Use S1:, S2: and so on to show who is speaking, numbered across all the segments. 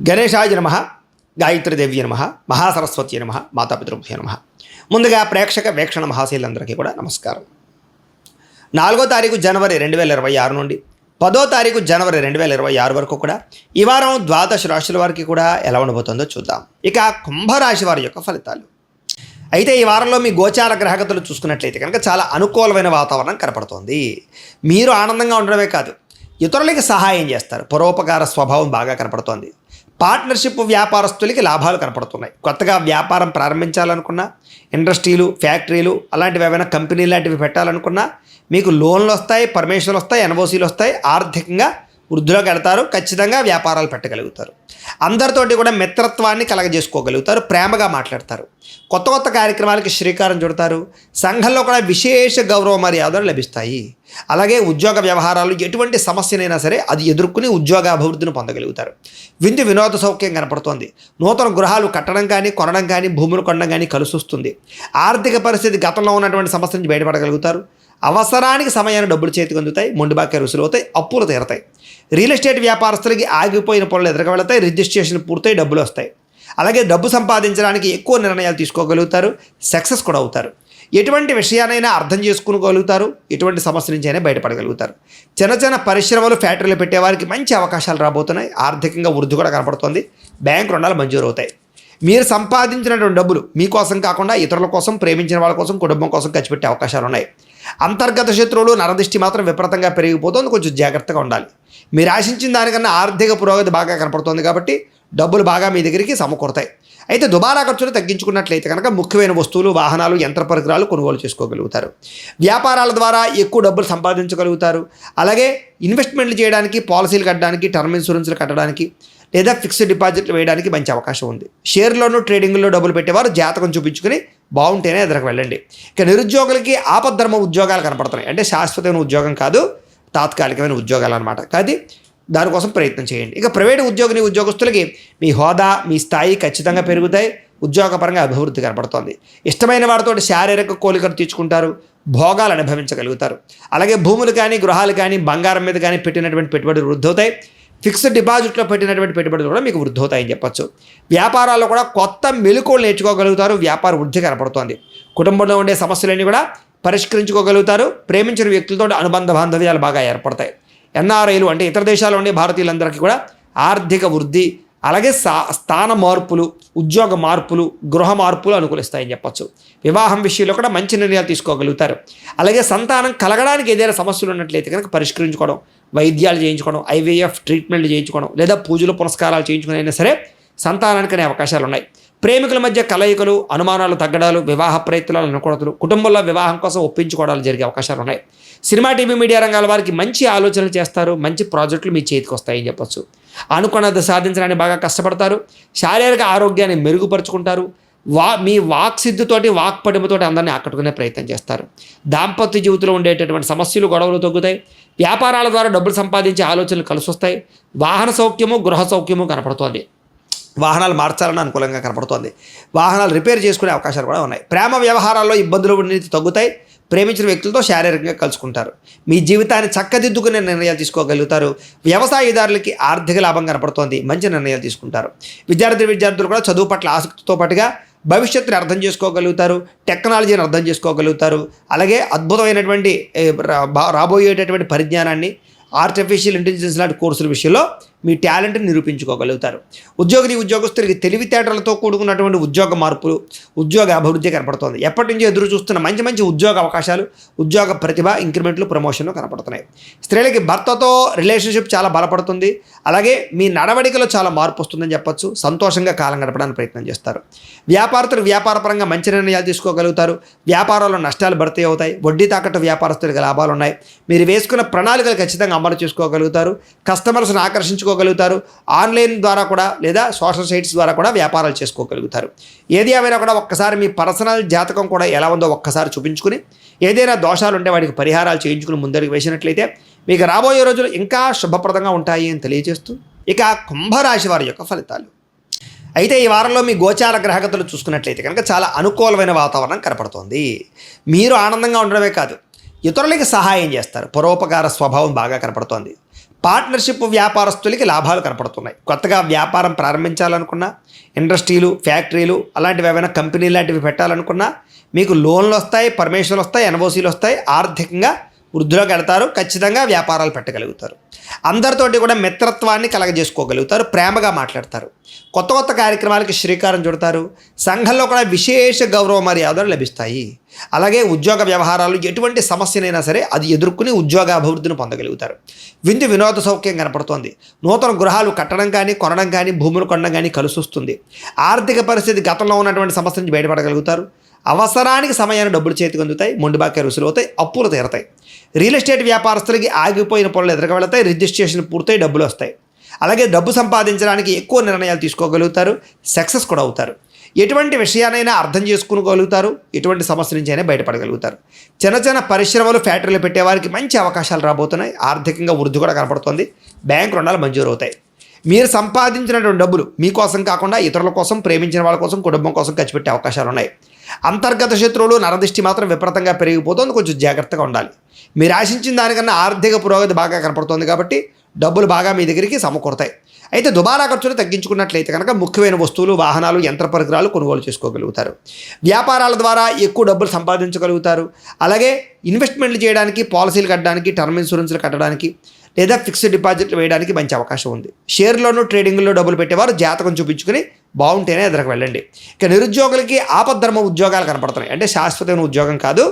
S1: గణేశాయ నమః, గాయత్రీదేవి నమః, మహాసరస్వతి నమః, మాతాపితృభ్యో నమః. ముందుగా ప్రేక్షక వీక్షణ మహాశీలందరికీ కూడా నమస్కారం. 4వ తారీఖు జనవరి 2026 నుండి 10వ తారీఖు జనవరి 2026 వరకు కూడా ఈ వారం ద్వాదశ రాశుల వారికి కూడా ఎలా ఉండబోతుందో చూద్దాం. ఇక కుంభరాశి వారి యొక్క ఫలితాలు. అయితే ఈ వారంలో మీ గోచార గ్రహగతులు చూసుకున్నట్లయితే కనుక చాలా అనుకూలమైన వాతావరణం కనపడుతోంది. మీరు ఆనందంగా ఉండడమే కాదు, ఇతరులకి సహాయం చేస్తారు. పరోపకార స్వభావం బాగా కనపడుతోంది. పార్ట్నర్షిప్ వ్యాపారస్తులకి లాభాలు కనపడుతున్నాయి. కొత్తగా వ్యాపారం ప్రారంభించాలనుకున్నా, ఇండస్ట్రీలు, ఫ్యాక్టరీలు అలాంటివి ఏమైనా కంపెనీ లాంటివి పెట్టాలనుకున్నా మీకు లోన్లు వస్తాయి, పర్మిషన్లు వస్తాయి, ఎన్ఓసీలు వస్తాయి. ఆర్థికంగా వృద్ధిలోకి వెళ్తారు. ఖచ్చితంగా వ్యాపారాలు పెట్టగలుగుతారు. అందరితోటి కూడా మిత్రత్వాన్ని కలగజేసుకోగలుగుతారు. ప్రేమగా మాట్లాడతారు. కొత్త కొత్త కార్యక్రమాలకి శ్రీకారం చుడతారు. సంఘంలో కూడా విశేష గౌరవ మర్యాదలు లభిస్తాయి. అలాగే ఉద్యోగ వ్యవహారాలు ఎటువంటి సమస్యనైనా సరే అది ఎదుర్కొని ఉద్యోగ అభివృద్ధిని పొందగలుగుతారు. వినోద సౌఖ్యం కనపడుతోంది. నూతన గృహాలు కట్టడం కానీ, కొనడం కానీ, భూములు కొనడం కానీ కలిసి వస్తుంది. ఆర్థిక పరిస్థితి గతంలో ఉన్నటువంటి సమస్య నుంచి బయటపడగలుగుతారు. అవసరానికి సమయాన్ని డబ్బులు చేతికి అందుతాయి. మొండి బాక్య రుసులు అవుతాయి. అప్పులు తీరతాయి. రియల్ ఎస్టేట్ వ్యాపారస్తులకి ఆగిపోయిన పనులు ఎదురుగా వెళతాయి. రిజిస్ట్రేషన్ పూర్తయి డబ్బులు వస్తాయి. అలాగే డబ్బు సంపాదించడానికి ఎక్కువ నిర్ణయాలు తీసుకోగలుగుతారు. సక్సెస్ కూడా అవుతారు. ఎటువంటి విషయానైనా అర్థం చేసుకోగలుగుతారు. ఎటువంటి సమస్య నుంచి అయినా బయటపడగలుగుతారు. చిన్న చిన్న పరిశ్రమలు, ఫ్యాక్టరీలు పెట్టేవారికి మంచి అవకాశాలు రాబోతున్నాయి. ఆర్థికంగా వృద్ధి కూడా కనపడుతుంది. బ్యాంకు రుణాలు మంజూరు అవుతాయి. మీరు సంపాదించినటువంటి డబ్బులు మీకోసం కాకుండా ఇతరుల కోసం, ప్రేమించిన వాళ్ళ కోసం, కుటుంబం కోసం ఖర్చు పెట్టే అవకాశాలు ఉన్నాయి. అంతర్గత శత్రువులు, నరదృష్టి మాత్రం విపరీతంగా పెరిగిపోతుంది. కొంచెం జాగ్రత్తగా ఉండాలి. మీరు ఆశించిన దానికన్నా ఆర్థిక పురోగతి బాగా కనపడుతుంది కాబట్టి డబ్బులు బాగా మీ దగ్గరికి సమకూరుతాయి. అయితే దుబారా ఖర్చులు తగ్గించుకున్నట్లయితే కనుక ముఖ్యమైన వస్తువులు, వాహనాలు, యంత్ర పరికరాలు కొనుగోలు చేసుకోగలుగుతారు. వ్యాపారాల ద్వారా ఎక్కువ డబ్బులు సంపాదించగలుగుతారు. అలాగే ఇన్వెస్ట్మెంట్లు చేయడానికి, పాలసీలు కట్టడానికి, టర్మ్ ఇన్సూరెన్స్లు కట్టడానికి లేదా ఫిక్స్డ్ డిపాజిట్లు వేయడానికి మంచి అవకాశం ఉంది. షేర్లోనూ, ట్రేడింగ్లో డబ్బులు పెట్టేవారు జాతకం చూపించుకుని బాగుంటేనే ఎదురకు వెళ్ళండి. ఇక నిరుద్యోగులకి ఆపద్ధర్మ ఉద్యోగాలు కనపడుతున్నాయి. అంటే శాశ్వతమైన ఉద్యోగం కాదు, తాత్కాలికమైన ఉద్యోగాలు అనమాట. కాదు, దానికోసం ప్రయత్నం చేయండి. ఇక ప్రైవేటు ఉద్యోగస్తులకి మీ హోదా, మీ స్థాయి ఖచ్చితంగా పెరుగుతాయి. ఉద్యోగపరంగా అభివృద్ధి కనపడుతోంది. ఇష్టమైన వారితో శారీరక కోరికలు తీర్చుకుంటారు. భోగాలు అనుభవించగలుగుతారు. అలాగే భూములు కానీ, గృహాలు కానీ, బంగారం మీద కానీ పెట్టినటువంటి పెట్టుబడులు వృద్ధి అవుతాయి. ఫిక్స్డ్ డిపాజిట్లో పెట్టినటువంటి పెట్టుబడులు కూడా మీకు వృద్ధి అవుతాయని చెప్పొచ్చు. వ్యాపారాల్లో కూడా కొత్త మెలకువలు నేర్చుకోగలుగుతారు. వ్యాపార వృద్ధి కనపడుతోంది. కుటుంబంలో ఉండే సమస్యలన్నీ కూడా పరిష్కరించుకోగలుగుతారు. ప్రేమించిన వ్యక్తులతో అనుబంధ బాంధవ్యాలు బాగా ఏర్పడతాయి. ఎన్ఆర్ఐలు అంటే ఇతర దేశాల్లో ఉండే భారతీయులందరికీ కూడా ఆర్థిక వృద్ధి, అలాగే స్థాన మార్పులు, ఉద్యోగ మార్పులు, గృహ మార్పులు అనుకూలిస్తాయని చెప్పొచ్చు. వివాహం విషయంలో కూడా మంచి నిర్ణయాలు తీసుకోగలుగుతారు. అలాగే సంతానం కలగడానికి ఏదైనా సమస్యలు ఉన్నట్లయితే కనుక పరిష్కరించుకోవడం, వైద్యాలు చేయించుకోవడం, ఐవీఎఫ్ ట్రీట్మెంట్లు చేయించుకోవడం లేదా పూజలు పునస్కారాలు చేయించుకుని అయినా సరే సంతానానికి అనే అవకాశాలు ఉన్నాయి. ప్రేమికుల మధ్య కలయికలు, అనుమానాలు తగ్గడాలు, వివాహ ప్రయత్నాలు, అనుకూలతలు, కుటుంబంలో వివాహం కోసం ఒప్పించుకోవడాలు జరిగే అవకాశాలు ఉన్నాయి. సినిమా, టీవీ, మీడియా రంగాల వారికి మంచి ఆలోచనలు చేస్తారు. మంచి ప్రాజెక్టులు మీ చేతికి వస్తాయని చెప్పొచ్చు. అనుకున్నది సాధించడానికి బాగా కష్టపడతారు. శారీరక ఆరోగ్యాన్ని మెరుగుపరుచుకుంటారు. మీ వాక్సిద్ధితోటి, వాక్పటిమతోటి అందరినీ ఆకట్టుకునే ప్రయత్నం చేస్తారు. దాంపత్య జీవితంలో ఉండేటటువంటి సమస్యలు, గొడవలు తగ్గుతాయి. వ్యాపారాల ద్వారా డబ్బులు సంపాదించే ఆలోచనలు కలిసి వస్తాయి. వాహన సౌఖ్యము, గృహ సౌఖ్యము కనపడుతోంది. వాహనాలు మార్చాలని అనుకూలంగా కనపడుతోంది. వాహనాలు రిపేర్ చేసుకునే అవకాశాలు కూడా ఉన్నాయి. ప్రేమ వ్యవహారాల్లో ఇబ్బందులు తగ్గుతాయి. ప్రేమించిన వ్యక్తులతో శారీరకంగా కలుసుకుంటారు. మీ జీవితాన్ని చక్కదిద్దుకునే నిర్ణయాలు తీసుకోగలుగుతారు. వ్యవసాయదారులకి ఆర్థిక లాభం కనపడుతోంది. మంచి నిర్ణయాలు తీసుకుంటారు. విద్యార్థులు కూడా చదువు పట్ల ఆసక్తితో పాటుగా భవిష్యత్తుని అర్థం చేసుకోగలుగుతారు. టెక్నాలజీని అర్థం చేసుకోగలుగుతారు. అలాగే అద్భుతమైనటువంటి రాబోయేటటువంటి పరిజ్ఞానాన్ని, ఆర్టిఫిషియల్ ఇంటెలిజెన్స్ లాంటి కోర్సుల విషయంలో మీ టాలెంట్ని నిరూపించుకోగలుగుతారు. ఉద్యోగస్తులకి తెలివితేటలతో కూడుకున్నటువంటి ఉద్యోగ మార్పులు, ఉద్యోగ అభివృద్ధి కనపడుతుంది. ఎప్పటి నుంచో ఎదురు చూస్తున్న మంచి ఉద్యోగ అవకాశాలు, ఉద్యోగ ప్రతిభ, ఇంక్రిమెంట్లు, ప్రమోషన్లు కనపడుతున్నాయి. స్త్రీలకి భర్తతో రిలేషన్షిప్ చాలా బలపడుతుంది. అలాగే మీ నడవడికలో చాలా మార్పు వస్తుందని చెప్పొచ్చు. సంతోషంగా కాలం గడపడానికి ప్రయత్నం చేస్తారు. వ్యాపారపరంగా మంచి నిర్ణయాలు తీసుకోగలుగుతారు. వ్యాపారాల్లో నష్టాలు భర్తీ అవుతాయి. వడ్డీ తాకట్టు వ్యాపారస్తులకు లాభాలు ఉన్నాయి. మీరు వేసుకున్న ప్రణాళికలు ఖచ్చితంగా అమలు చేసుకోగలుగుతారు. కస్టమర్స్ని ఆకర్షించుకోగలుగుతారు. ఆన్లైన్ ద్వారా కూడా లేదా సోషల్ సైట్స్ ద్వారా కూడా వ్యాపారాలు చేసుకోగలుగుతారు. ఏది ఏమైనా కూడా ఒక్కసారి మీ పర్సనల్ జాతకం కూడా ఎలా ఉందో ఒక్కసారి చూపించుకుని ఏదైనా దోషాలు ఉంటే వాటికి పరిహారాలు చేయించుకుని ముందరికి వేసినట్లయితే మీకు రాబోయే రోజులు ఇంకా శుభప్రదంగా ఉంటాయి అని తెలియజేస్తూ ఇక కుంభరాశి వారి యొక్క ఫలితాలు. అయితే ఈ వారంలో మీ గోచార గ్రహగతులు చూసుకున్నట్లయితే కనుక చాలా అనుకూలమైన వాతావరణం కనపడుతోంది. మీరు ఆనందంగా ఉండడమే కాదు, ఇతరులకి సహాయం చేస్తారు. పరోపకార స్వభావం బాగా కనపడుతోంది. పార్ట్నర్షిప్ వ్యాపారస్తులకి లాభాలు కనపడుతున్నాయి. కొత్తగా వ్యాపారం ప్రారంభించాలనుకున్నా, ఇండస్ట్రీలు, ఫ్యాక్టరీలు అలాంటివి ఏమైనా కంపెనీ లాంటివి పెట్టాలనుకున్నా మీకు లోన్లు వస్తాయి, పర్మిషన్లు వస్తాయి, ఎన్ఓసీలు వస్తాయి. ఆర్థికంగా వృద్ధిలోకి వెళ్తారు. ఖచ్చితంగా వ్యాపారాలు పెట్టగలుగుతారు. అందరితోటి కూడా మిత్రత్వాన్ని కలగజేసుకోగలుగుతారు. ప్రేమగా మాట్లాడతారు. కొత్త కొత్త కార్యక్రమాలకి శ్రీకారం చుడతారు. సంఘంలో కూడా విశేష గౌరవ మర్యాదలు లభిస్తాయి. అలాగే ఉద్యోగ వ్యవహారాలు ఎటువంటి సమస్యనైనా సరే అది ఎదుర్కొని ఉద్యోగ అభివృద్ధిని పొందగలుగుతారు. విందు వినోద సౌఖ్యం కనపడుతోంది. నూతన గృహాలు కట్టడం కానీ, కొనడం కానీ, భూములు కొనడం కానీ కలిసి వస్తుంది. ఆర్థిక పరిస్థితి గతంలో ఉన్నటువంటి సమస్య నుంచి బయటపడగలుగుతారు. అవసరానికి సమయాన్ని డబ్బులు చేతికి అందుతాయి. మొండి బాకీ రుసులు అవుతాయి. అప్పులు తీరతాయి. రియల్ ఎస్టేట్ వ్యాపారస్తులకి ఆగిపోయిన పనులు ఎదురుగా వెళతాయి. రిజిస్ట్రేషన్ పూర్తయి డబ్బులు వస్తాయి. అలాగే డబ్బు సంపాదించడానికి ఎక్కువ నిర్ణయాలు తీసుకోగలుగుతారు. సక్సెస్ కూడా అవుతారు. ఎటువంటి విషయానైనా అర్థం చేసుకోగలుగుతారు. ఎటువంటి సమస్య నుంచి అయినా బయటపడగలుగుతారు. చిన్న చిన్న పరిశ్రమలు, ఫ్యాక్టరీలు పెట్టేవారికి మంచి అవకాశాలు రాబోతున్నాయి. ఆర్థికంగా వృద్ధి కూడా కనపడుతుంది. బ్యాంక్ రుణాలు మంజూరు అవుతాయి. మీరు సంపాదించినటువంటి డబ్బులు మీకోసం కాకుండా ఇతరుల కోసం, ప్రేమించిన వాళ్ళ కోసం, కుటుంబం కోసం ఖర్చు పెట్టే అవకాశాలు ఉన్నాయి. అంతర్గత శత్రువులు, నరదిష్టి మాత్రం విపరీతంగా పెరిగిపోతుంది. కొంచెం జాగ్రత్తగా ఉండాలి. మీరు ఆశించిన దానికన్నా ఆర్థిక పురోగతి బాగా కనపడుతుంది కాబట్టి డబ్బులు బాగా మీ దగ్గరికి సమకూరతాయి. అయితే దుబారా ఖర్చులు తగ్గించుకున్నట్లయితే కనుక ముఖ్యమైన వస్తువులు, వాహనాలు, యంత్ర పరికరాలు కొనుగోలు చేసుకోగలుగుతారు. వ్యాపారాల ద్వారా ఎక్కువ డబ్బులు సంపాదించగలుగుతారు. అలాగే ఇన్వెస్ట్మెంట్లు చేయడానికి, పాలసీలు కట్టడానికి, టర్మ్ ఇన్సూరెన్స్లు కట్టడానికి లేదా ఫిక్స్డ్ డిపాజిట్లు వేయడానికి మంచి అవకాశం ఉంది. షేర్లోనూ, ట్రేడింగ్లో డబ్బులు పెట్టేవారు జాతకం చూపించుకుని బాగుంటేనే ఎదురకు వెళ్ళండి. ఇక నిరుద్యోగులకి ఆపద్ధర్మ ఉద్యోగాలు కనపడుతున్నాయి. అంటే శాశ్వతమైన ఉద్యోగం కాదు,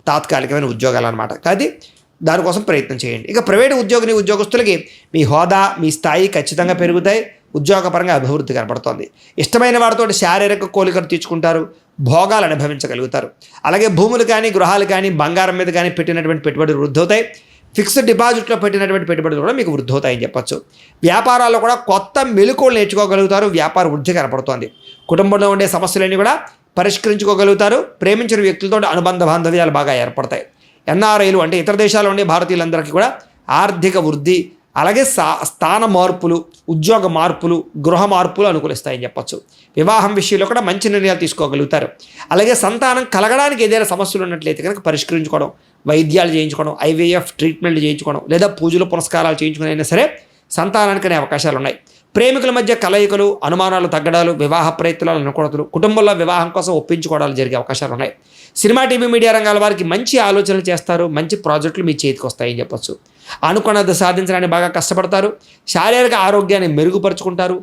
S1: తాత్కాలికమైన ఉద్యోగాలు అనమాట. కానీ దానికోసం ప్రయత్నం చేయండి. ఇక ప్రైవేటు ఉద్యోగస్తులకి మీ హోదా, మీ స్థాయి ఖచ్చితంగా పెరుగుతాయి. ఉద్యోగపరంగా అభివృద్ధి కనపడుతోంది. ఇష్టమైన వారితో శారీరక కోరికలు తీర్చుకుంటారు. భోగాలు అనుభవించగలుగుతారు. అలాగే భూములు కానీ, గృహాలు కానీ, బంగారం మీద కానీ పెట్టినటువంటి పెట్టుబడులు వృద్ధి అవుతాయి. ఫిక్స్డ్ డిపాజిట్లో పెట్టినటువంటి పెట్టుబడులు కూడా మీకు వృద్ధి అవుతాయని చెప్పొచ్చు. వ్యాపారాల్లో కూడా కొత్త మెలకువలు నేర్చుకోగలుగుతారు. వ్యాపార వృద్ధి కనపడుతోంది. కుటుంబంలో ఉండే సమస్యలన్నీ కూడా పరిష్కరించుకోగలుగుతారు. ప్రేమించిన వ్యక్తులతో అనుబంధ బాంధవ్యాలు బాగా ఏర్పడతాయి. ఎన్ఆర్ఐలు అంటే ఇతర దేశాల్లో ఉండే భారతీయులందరికీ కూడా ఆర్థిక వృద్ధి, అలాగే స్థాన మార్పులు, ఉద్యోగ మార్పులు, గృహ మార్పులు అనుకూలిస్తాయని చెప్పొచ్చు. వివాహం విషయంలో కూడా మంచి నిర్ణయాలు తీసుకోగలుగుతారు. అలాగే సంతానం కలగడానికి ఏదైనా సమస్యలు ఉన్నట్లయితే కనుక పరిష్కరించుకోవడం, వైద్యాలు చేయించుకోవడం, ఐవీఎఫ్ ట్రీట్మెంట్లు చేయించుకోవడం లేదా పూజలు పునస్కారాలు చేయించుకుని అయినా సరే సంతానానికి అనే అవకాశాలు ఉన్నాయి. ప్రేమికుల మధ్య కలయికలు, అనుమానాలు తగ్గడాలు, వివాహ ప్రయత్నాలు, అనుకూలతలు, కుటుంబంలో వివాహం కోసం ఒప్పించుకోవడాలు జరిగే అవకాశాలు ఉన్నాయి. సినిమా, టీవీ, మీడియా రంగాల వారికి మంచి ఆలోచనలు చేస్తారు. మంచి ప్రాజెక్టులు మీ చేతికి వస్తాయని చెప్పొచ్చు. అనుకున్నది సాధించడానికి బాగా కష్టపడతారు. శారీరక ఆరోగ్యాన్ని మెరుగుపరుచుకుంటారు.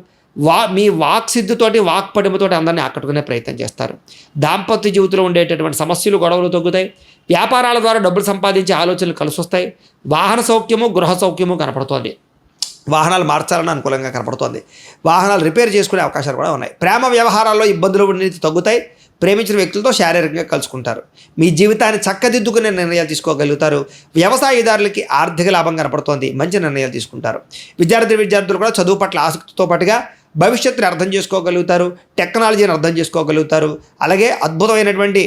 S1: మీ వాక్సిద్ధితోటి, వాక్పటిమతోటి అందరినీ ఆకట్టుకునే ప్రయత్నం చేస్తారు. దాంపత్య జీవితంలో ఉండేటటువంటి సమస్యలు, గొడవలు తగ్గుతాయి. వ్యాపారాల ద్వారా డబ్బులు సంపాదించే ఆలోచనలు కలిసి వస్తాయి. వాహన సౌఖ్యము, గృహ సౌఖ్యము కనపడుతోంది. వాహనాలు మార్చాలని అనుకూలంగా కనపడుతోంది. వాహనాలు రిపేర్ చేసుకునే అవకాశాలు కూడా ఉన్నాయి. ప్రేమ వ్యవహారాల్లో ఇబ్బందులు తగ్గుతాయి. ప్రేమించిన వ్యక్తులతో శారీరకంగా కలుసుకుంటారు. మీ జీవితాన్ని చక్కదిద్దుకునే నిర్ణయాలు తీసుకోగలుగుతారు. వ్యవసాయదారులకి ఆర్థిక లాభం కనపడుతోంది. మంచి నిర్ణయాలు తీసుకుంటారు. విద్యార్థులు కూడా చదువు పట్ల ఆసక్తితో పాటుగా భవిష్యత్తుని అర్థం చేసుకోగలుగుతారు. టెక్నాలజీని అర్థం చేసుకోగలుగుతారు. అలాగే అద్భుతమైనటువంటి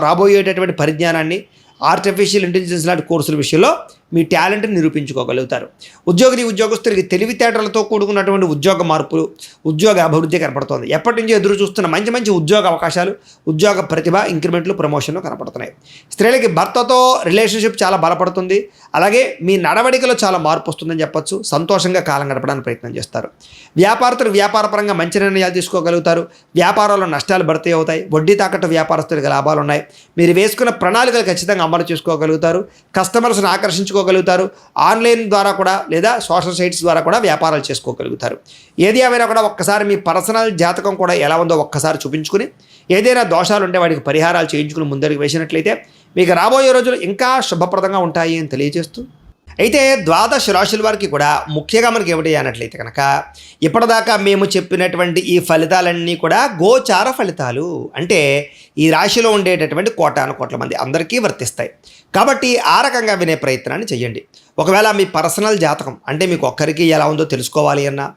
S1: రాబోయేటటువంటి పరిజ్ఞానాన్ని, ఆర్టిఫిషియల్ ఇంటెలిజెన్స్ లాంటి కోర్సుల విషయంలో మీ టాలెంట్ని నిరూపించుకోగలుగుతారు. ఉద్యోగస్తులకి తెలివితేటలతో కూడుకున్నటువంటి ఉద్యోగ మార్పులు, ఉద్యోగ అభివృద్ధి కనపడుతోంది. ఎప్పటి నుంచో ఎదురు చూస్తున్న మంచి మంచి ఉద్యోగ అవకాశాలు, ఉద్యోగ ప్రతిభ, ఇంక్రిమెంట్లు, ప్రమోషన్లు కనపడుతున్నాయి. స్త్రీలకి భర్తతో రిలేషన్షిప్ చాలా బలపడుతుంది. అలాగే మీ నడవడికలో చాలా మార్పు వస్తుందని చెప్పొచ్చు. సంతోషంగా కాలం గడపడానికి ప్రయత్నం చేస్తారు. వ్యాపారస్తులు వ్యాపారపరంగా మంచి నిర్ణయాలు తీసుకోగలుగుతారు. వ్యాపారంలో నష్టాలు భర్తీ అవుతాయి. వడ్డీ తాకట్టు వ్యాపారస్తులకు లాభాలు ఉన్నాయి. మీరు వేసుకున్న ప్రణాళికలు ఖచ్చితంగా అమలు చేసుకోగలుగుతారు. కస్టమర్స్ని ఆకర్షించుకోగలుగుతారు. ఆన్లైన్ ద్వారా కూడా లేదా సోషల్ సైట్స్ ద్వారా కూడా వ్యాపారాలు చేసుకోగలుగుతారు. ఏది ఏమైనా కూడా ఒక్కసారి మీ పర్సనల్ జాతకం కూడా ఎలా ఉందో ఒక్కసారి చూపించుకుని ఏదైనా దోషాలు ఉంటే వాటికి పరిహారాలు చేయించుకుని ముందరికి వేసినట్లయితే మీకు రాబోయే రోజులు ఇంకా శుభప్రదంగా ఉంటాయి అని తెలియజేస్తూ, అయితే ద్వాదశ రాశుల వారికి కూడా ముఖ్యంగా మనకి ఏమిటి అన్నట్లయితే కనుక ఇప్పటిదాకా మేము చెప్పినటువంటి ఈ ఫలితాలన్నీ కూడా గోచార ఫలితాలు. అంటే ఈ రాశిలో ఉండేటటువంటి కోటాను కోట్ల మంది అందరికీ వర్తిస్తాయి. కాబట్టి ఆ రకంగా వినే ప్రయత్నాన్ని చేయండి. ఒకవేళ మీ పర్సనల్ జాతకం అంటే మీకు ఒక్కరికి ఎలా ఉందో తెలుసుకోవాలి అన్నా,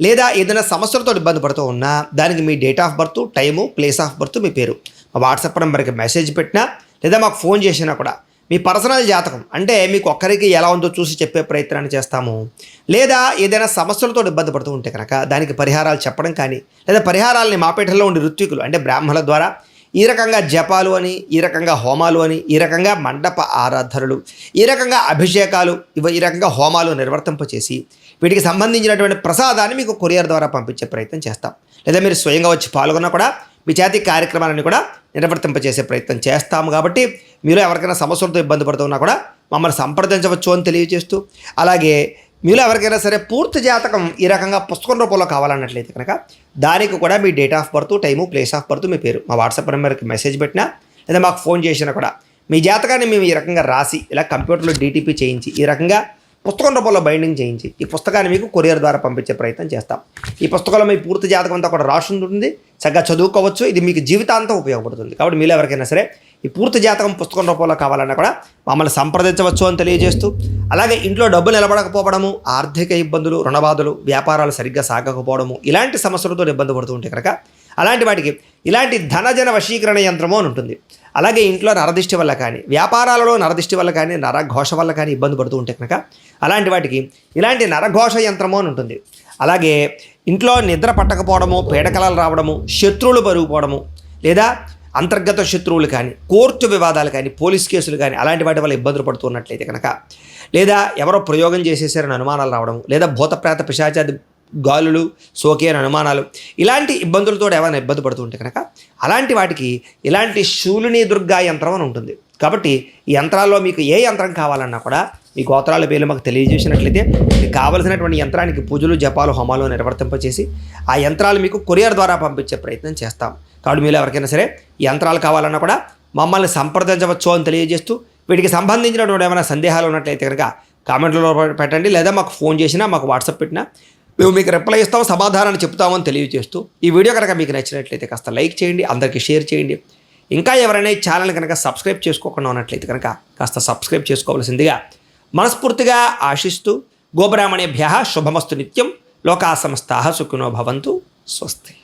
S1: లేదా ఏదైనా సమస్యలతో ఇబ్బంది పడుతూ ఉన్నా దానికి మీ date of birth, time, place of birth, మీ పేరు మా వాట్సాప్ నెంబర్కి మెసేజ్ పెట్టినా లేదా మాకు ఫోన్ చేసినా కూడా మీ పర్సనల్ జాతకం అంటే మీకు ఒక్కరికి ఎలా ఉందో చూసి చెప్పే ప్రయత్నాన్ని చేస్తాము. లేదా ఏదైనా సమస్యలతో ఇబ్బంది పడుతూ ఉంటే కనుక దానికి పరిహారాలు చెప్పడం కానీ, లేదా పరిహారాలని మాపేటలో ఉండే ఋత్వికులు అంటే బ్రాహ్మణుల ద్వారా ఈ రకంగా జపాలు అని, ఈ రకంగా హోమాలు అని, ఈ రకంగా మండప ఆరాధనలు, ఈ రకంగా అభిషేకాలు, ఈ రకంగా హోమాలు నిర్వర్తింపచేసి వీటికి సంబంధించినటువంటి ప్రసాదాన్ని మీకు కొరియర్ ద్వారా పంపించే ప్రయత్నం చేస్తాం. లేదా మీరు స్వయంగా వచ్చి పాల్గొన్నా కూడా మీ చేతి కార్యక్రమాలను కూడా నిర్వర్తింపచేసే ప్రయత్నం చేస్తాము. కాబట్టి మీరు ఎవరికైనా సమస్యలతో ఇబ్బంది పడుతున్నా కూడా మమ్మల్ని సంప్రదించవచ్చు అని తెలియజేస్తూ, అలాగే మీలో ఎవరికైనా సరే పూర్తి జాతకం ఈ రకంగా పుస్తకం రూపంలో కావాలన్నట్లయితే కనుక దానికి కూడా మీ date of birth, time, place of birth, మీ పేరు మా వాట్సాప్ నెంబర్కి మెసేజ్ పెట్టినా లేదా మాకు ఫోన్ చేసినా కూడా మీ జాతకాన్ని మేము ఈ రకంగా రాసి ఇలా కంప్యూటర్లో DTP చేయించి ఈ రకంగా పుస్తకం రూపంలో బైండింగ్ చేయించి ఈ పుస్తకాన్ని మీకు కొరియర్ ద్వారా పంపించే ప్రయత్నం చేస్తాం. ఈ పుస్తకంలో మీ పూర్తి జాతకం అంతా కూడా రాసి ఉంటుంది, చక్కగా చదువుకోవచ్చు. ఇది మీకు జీవితాంతం ఉపయోగపడుతుంది. కాబట్టి మీలో ఎవరికైనా సరే ఈ పూర్తి జాతకం పుస్తకం రూపంలో కావాలన్నా కూడా మమ్మల్ని సంప్రదించవచ్చు అని తెలియజేస్తూ, అలాగే ఇంట్లో డబ్బు నిలబడకపోవడము, ఆర్థిక ఇబ్బందులు, రుణబాధలు, వ్యాపారాలు సరిగ్గా సాగకపోవడము, ఇలాంటి సమస్యలతో ఇబ్బంది పడుతూ ఉంటే కనుక అలాంటి వాటికి ఇలాంటి ధనజన వశీకరణ యంత్రము అని ఉంటుంది. అలాగే ఇంట్లో నరదిష్టి వల్ల కానీ, వ్యాపారాలలో నరదిష్టి వల్ల కానీ, నరఘోష వల్ల కానీ ఇబ్బంది పడుతూ ఉంటే కనుక అలాంటి వాటికి ఇలాంటి నరఘోష యంత్రము అని ఉంటుంది. అలాగే ఇంట్లో నిద్ర పట్టకపోవడము, పీడకలలు రావడము, శత్రువులు పెరిగిపోవడము, లేదా అంతర్గత శత్రువులు కానీ, కోర్టు వివాదాలు కానీ, పోలీస్ కేసులు కానీ అలాంటి వాటి వల్ల ఇబ్బందులు పడుతున్నట్లయితే కనుక, లేదా ఎవరో ప్రయోగం చేసేసారని అనుమానాలు రావడం, లేదా భూతప్రేత పిశాచాది గాలులు సోకే అని అనుమానాలు, ఇలాంటి ఇబ్బందులతో ఏమైనా ఇబ్బంది పడుతుంటే కనుక అలాంటి వాటికి ఇలాంటి శూలిని దుర్గా యంత్రం అని ఉంటుంది. కాబట్టి ఈ యంత్రాల్లో మీకు ఏ యంత్రం కావాలన్నా కూడా మీ గోత్రాల పేర్లు మాకు తెలియజేసినట్లయితే మీకు కావలసినటువంటి యంత్రానికి పూజలు, జపాలు, హోమాలు నిర్వర్తింపచేసి ఆ యంత్రాలు మీకు కొరియర్ ద్వారా పంపించే ప్రయత్నం చేస్తాం. కాబట్టి మీరు ఎవరికైనా సరే ఈ యంత్రాలు కావాలన్నా కూడా మమ్మల్ని సంప్రదించవచ్చు అని తెలియజేస్తూ, వీటికి సంబంధించినటువంటి ఏమైనా సందేహాలు ఉన్నట్లయితే కనుక కామెంట్లలో పెట్టండి, లేదా మాకు ఫోన్ చేసినా, మాకు వాట్సాప్ పెట్టినా మేము మీకు రిప్లై ఇస్తాం, సమాధానాన్ని చెప్తామని తెలియజేస్తూ, ఈ వీడియో కనుక మీకు నచ్చినట్లయితే కాస్త లైక్ చేయండి, అందరికీ షేర్ చేయండి. ఇంకా ఎవరైనా ఈ ఛానల్ కనుక సబ్స్క్రైబ్ చేసుకోకుండా ఉన్నట్లయితే కనుక కాస్త సబ్స్క్రైబ్ చేసుకోవాల్సిందిగా మనస్ఫూర్తిగా ఆశిస్తూ, గోబ్రాహ్మణేభ్యః శుభమస్తు నిత్యం, లోకా సమస్తాః సుఖినో భవంతు. స్వస్తి.